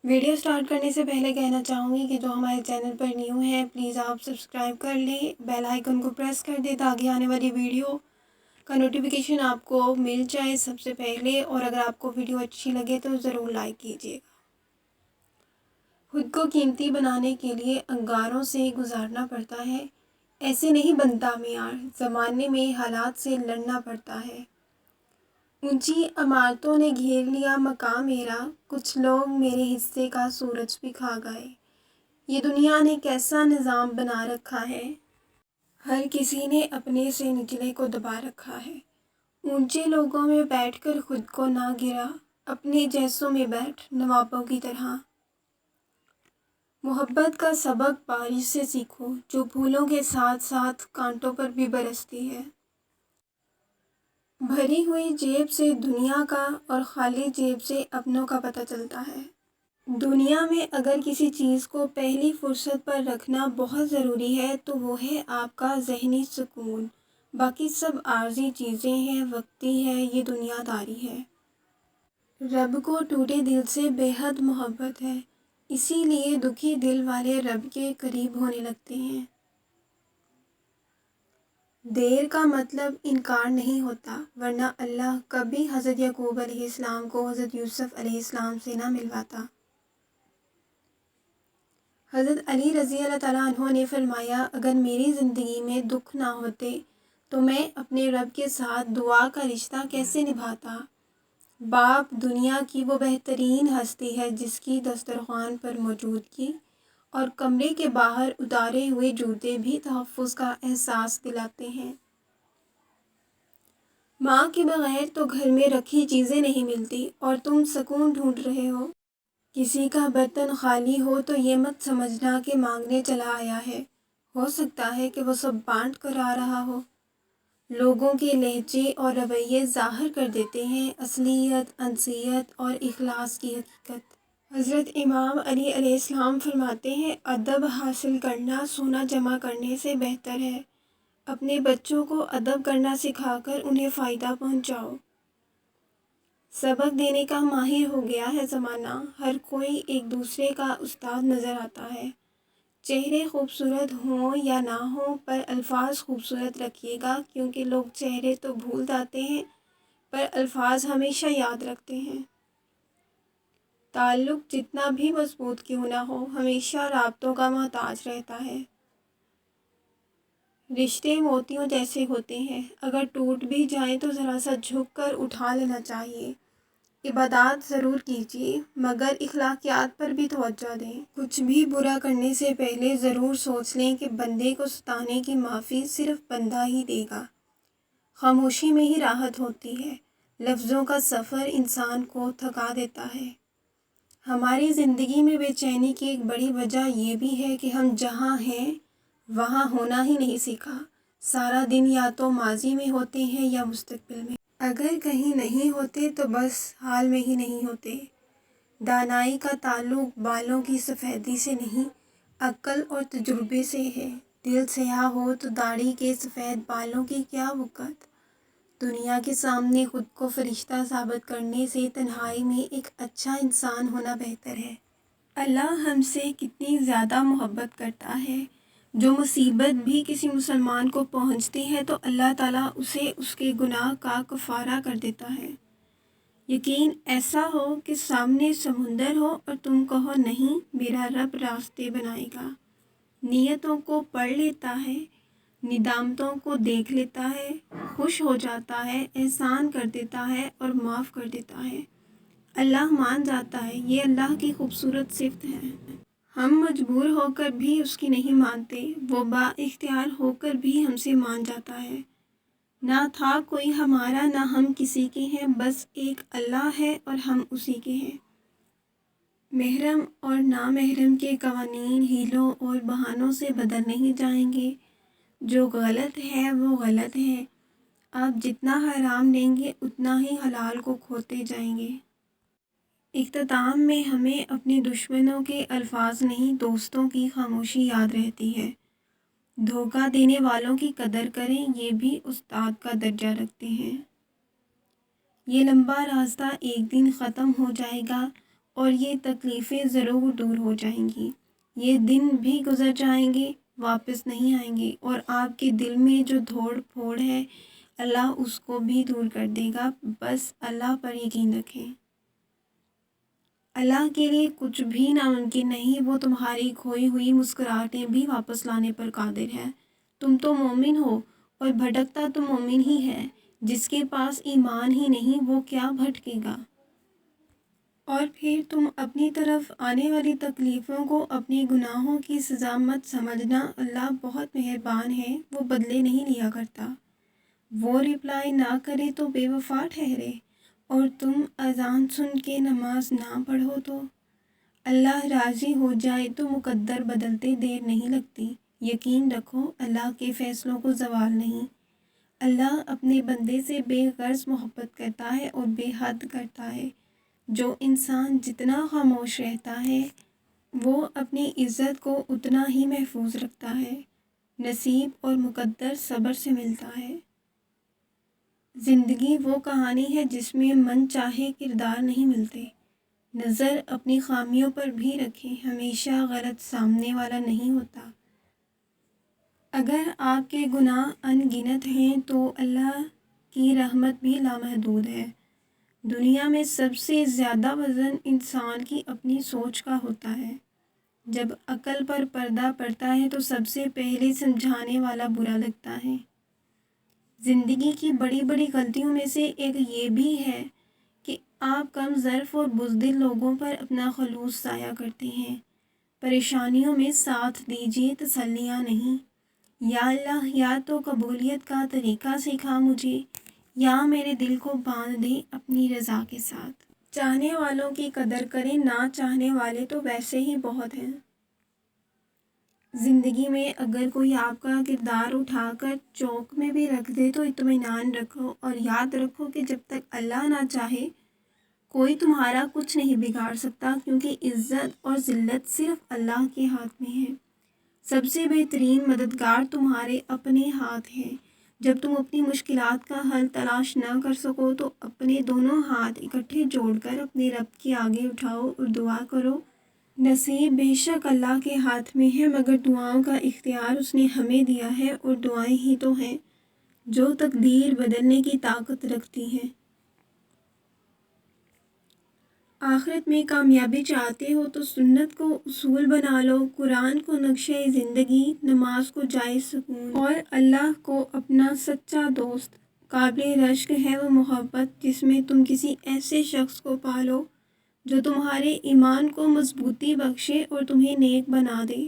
Video start کرنے سے پہلے کہنا چاہوں گی کہ جو ہمارے چینل پر نیو ہے پلیز آپ سبسکرائب کر لیں، بیل آئیکن کو پریس کر دیں تاکہ آنے والی ویڈیو کا نوٹیفیکیشن آپ کو مل جائے سب سے پہلے، اور اگر آپ کو ویڈیو اچھی لگے تو ضرور لائک کیجیے گا۔ خود کو قیمتی بنانے کے لیے انگاروں سے گزارنا پڑتا ہے، ایسے نہیں بنتا معیار، زمانے میں حالات سے لڑنا پڑتا ہے۔ اونچی عمارتوں نے گھیر لیا مقام میرا، کچھ لوگ میرے حصے کا سورج بھی کھا گئے۔ یہ دنیا نے کیسا نظام بنا رکھا ہے، ہر کسی نے اپنے سے نچلے کو دبا رکھا ہے۔ اونچے لوگوں میں بیٹھ کر خود کو نہ گرا، اپنے جیسوں میں بیٹھ نوابوں کی طرح۔ محبت کا سبق بارش سے سیکھو، جو پھولوں کے ساتھ ساتھ کانٹوں پر بھی برستی ہے۔ بھری ہوئی جیب سے دنیا کا اور خالی جیب سے اپنوں کا پتہ چلتا ہے۔ دنیا میں اگر کسی چیز کو پہلی فرصت پر رکھنا بہت ضروری ہے تو وہ ہے آپ کا ذہنی سکون، باقی سب عارضی چیزیں ہیں، وقتی ہے، یہ دنیا داری ہے۔ رب کو ٹوٹے دل سے بے حد محبت ہے، اسی لیے دکھی دل والے رب کے قریب ہونے لگتے ہیں۔ دیر کا مطلب انکار نہیں ہوتا، ورنہ اللہ کبھی حضرت یعقوب علیہ السلام کو حضرت یوسف علیہ السلام سے نہ ملواتا۔ حضرت علی رضی اللہ تعالیٰ عنہ نے فرمایا، اگر میری زندگی میں دکھ نہ ہوتے تو میں اپنے رب کے ساتھ دعا کا رشتہ کیسے نبھاتا۔ باپ دنیا کی وہ بہترین ہستی ہے جس کی دسترخوان پر موجودگی اور کمرے کے باہر اتارے ہوئے جوتے بھی تحفظ کا احساس دلاتے ہیں۔ ماں کے بغیر تو گھر میں رکھی چیزیں نہیں ملتی اور تم سکون ڈھونڈ رہے ہو۔ کسی کا برتن خالی ہو تو یہ مت سمجھنا کہ مانگنے چلا آیا ہے، ہو سکتا ہے کہ وہ سب بانٹ کر آ رہا ہو۔ لوگوں کے لہجے اور رویے ظاہر کر دیتے ہیں اصلیت، انسیت اور اخلاص کی حقیقت۔ حضرت امام علی علیہ السلام فرماتے ہیں، ادب حاصل کرنا سونا جمع کرنے سے بہتر ہے۔ اپنے بچوں کو ادب کرنا سکھا کر انہیں فائدہ پہنچاؤ۔ سبق دینے کا ماہر ہو گیا ہے زمانہ، ہر کوئی ایک دوسرے کا استاد نظر آتا ہے۔ چہرے خوبصورت ہوں یا نہ ہوں پر الفاظ خوبصورت رکھیے گا، کیونکہ لوگ چہرے تو بھول جاتے ہیں پر الفاظ ہمیشہ یاد رکھتے ہیں۔ تعلق جتنا بھی مضبوط کیوں نہ ہو، ہمیشہ رابطوں کا محتاج رہتا ہے۔ رشتے موتیوں جیسے ہوتے ہیں، اگر ٹوٹ بھی جائیں تو ذرا سا جھک کر اٹھا لینا چاہیے۔ عبادات ضرور کیجیے مگر اخلاقیات پر بھی توجہ دیں۔ کچھ بھی برا کرنے سے پہلے ضرور سوچ لیں کہ بندے کو ستانے کی معافی صرف بندہ ہی دے گا۔ خاموشی میں ہی راحت ہوتی ہے، لفظوں کا سفر انسان کو تھکا دیتا ہے۔ ہماری زندگی میں بے چینی کی ایک بڑی وجہ یہ بھی ہے کہ ہم جہاں ہیں وہاں ہونا ہی نہیں سیکھا، سارا دن یا تو ماضی میں ہوتے ہیں یا مستقبل میں۔ اگر کہیں نہیں ہوتے تو بس حال میں ہی نہیں ہوتے۔ دانائی کا تعلق بالوں کی سفیدی سے نہیں، عقل اور تجربے سے ہے۔ دل سیاہ ہو تو داڑھی کے سفید بالوں کی کیا وقت۔ دنیا کے سامنے خود کو فرشتہ ثابت کرنے سے تنہائی میں ایک اچھا انسان ہونا بہتر ہے۔ اللہ ہم سے کتنی زیادہ محبت کرتا ہے، جو مصیبت بھی کسی مسلمان کو پہنچتی ہے تو اللہ تعالیٰ اسے اس کے گناہ کا کفارہ کر دیتا ہے۔ یقین ایسا ہو کہ سامنے سمندر ہو اور تم کہو نہیں، میرا رب راستے بنائے گا۔ نیتوں کو پڑھ لیتا ہے، ندامتوں کو دیکھ لیتا ہے، خوش ہو جاتا ہے، احسان کر دیتا ہے اور معاف کر دیتا ہے۔ اللہ مان جاتا ہے، یہ اللہ کی خوبصورت صفت ہے۔ ہم مجبور ہو کر بھی اس کی نہیں مانتے، وہ با اختیار ہو کر بھی ہم سے مان جاتا ہے۔ نہ تھا کوئی ہمارا نہ ہم کسی کے ہیں، بس ایک اللہ ہے اور ہم اسی کے ہیں۔ محرم اور نامحرم کے قوانین ہیلوں اور بہانوں سے بدل نہیں جائیں گے۔ جو غلط ہے وہ غلط ہے، آپ جتنا حرام لیں گے اتنا ہی حلال کو کھوتے جائیں گے۔ اختتام میں ہمیں اپنے دشمنوں کے الفاظ نہیں، دوستوں کی خاموشی یاد رہتی ہے۔ دھوکہ دینے والوں کی قدر کریں، یہ بھی استاد کا درجہ رکھتے ہیں۔ یہ لمبا راستہ ایک دن ختم ہو جائے گا، اور یہ تکلیفیں ضرور دور ہو جائیں گی۔ یہ دن بھی گزر جائیں گے، واپس نہیں آئیں گے، اور آپ کے دل میں جو دھوڑ پھوڑ ہے اللہ اس کو بھی دور کر دے گا۔ بس اللہ پر یقین رکھیں۔ اللہ کے لیے کچھ بھی ناممکن نہیں۔ وہ تمہاری کھوئی ہوئی مسکراہٹیں بھی واپس لانے پر قادر ہے۔ تم تو مومن ہو، اور بھٹکتا تو مومن ہی ہے۔ جس کے پاس ایمان ہی نہیں وہ کیا بھٹکے گا؟ اور پھر تم اپنی طرف آنے والی تکلیفوں کو اپنے گناہوں کی سزا مت سمجھنا۔ اللہ بہت مہربان ہے، وہ بدلے نہیں لیا کرتا۔ وہ رپلائی نہ کرے تو بے وفا ٹھہرے، اور تم اذان سن کے نماز نہ پڑھو تو اللہ راضی ہو جائے تو مقدر بدلتے دیر نہیں لگتی۔ یقین رکھو اللہ کے فیصلوں کو زوال نہیں۔ اللہ اپنے بندے سے بے غرض محبت کرتا ہے اور بے حد کرتا ہے۔ جو انسان جتنا خاموش رہتا ہے وہ اپنی عزت کو اتنا ہی محفوظ رکھتا ہے۔ نصیب اور مقدر صبر سے ملتا ہے۔ زندگی وہ کہانی ہے جس میں من چاہے کردار نہیں ملتے۔ نظر اپنی خامیوں پر بھی رکھیں، ہمیشہ غلط سامنے والا نہیں ہوتا۔ اگر آپ کے گناہ ان گنت ہیں تو اللہ کی رحمت بھی لامحدود ہے۔ دنیا میں سب سے زیادہ وزن انسان کی اپنی سوچ کا ہوتا ہے۔ جب عقل پر پردہ پڑتا ہے تو سب سے پہلے سمجھانے والا برا لگتا ہے۔ زندگی کی بڑی بڑی غلطیوں میں سے ایک یہ بھی ہے کہ آپ کم ظرف اور بزدل لوگوں پر اپنا خلوص ضائع کرتے ہیں۔ پریشانیوں میں ساتھ دیجیے، تسلیاں نہیں۔ یا اللہ، یا تو قبولیت کا طریقہ سکھا مجھے، یا میرے دل کو باندھ دے اپنی رضا کے ساتھ۔ چاہنے والوں کی قدر کریں، نہ چاہنے والے تو ویسے ہی بہت ہیں۔ زندگی میں اگر کوئی آپ کا کردار اٹھا کر چوک میں بھی رکھ دے تو اطمینان رکھو، اور یاد رکھو کہ جب تک اللہ نہ چاہے کوئی تمہارا کچھ نہیں بگاڑ سکتا، کیونکہ عزت اور ذلت صرف اللہ کے ہاتھ میں ہے۔ سب سے بہترین مددگار تمہارے اپنے ہاتھ ہیں۔ جب تم اپنی مشکلات کا حل تلاش نہ کر سکو تو اپنے دونوں ہاتھ اکٹھے جوڑ کر اپنے رب کے آگے اٹھاؤ اور دعا کرو۔ نصیب بے شک اللہ کے ہاتھ میں ہے، مگر دعاؤں کا اختیار اس نے ہمیں دیا ہے، اور دعائیں ہی تو ہیں جو تقدیر بدلنے کی طاقت رکھتی ہیں۔ آخرت میں کامیابی چاہتے ہو تو سنت کو اصول بنا لو، قرآن کو نقشہ زندگی، نماز کو جائز سکون، اور اللہ کو اپنا سچا دوست۔ قابل رشک ہے وہ محبت جس میں تم کسی ایسے شخص کو پالو جو تمہارے ایمان کو مضبوطی بخشے اور تمہیں نیک بنا دے۔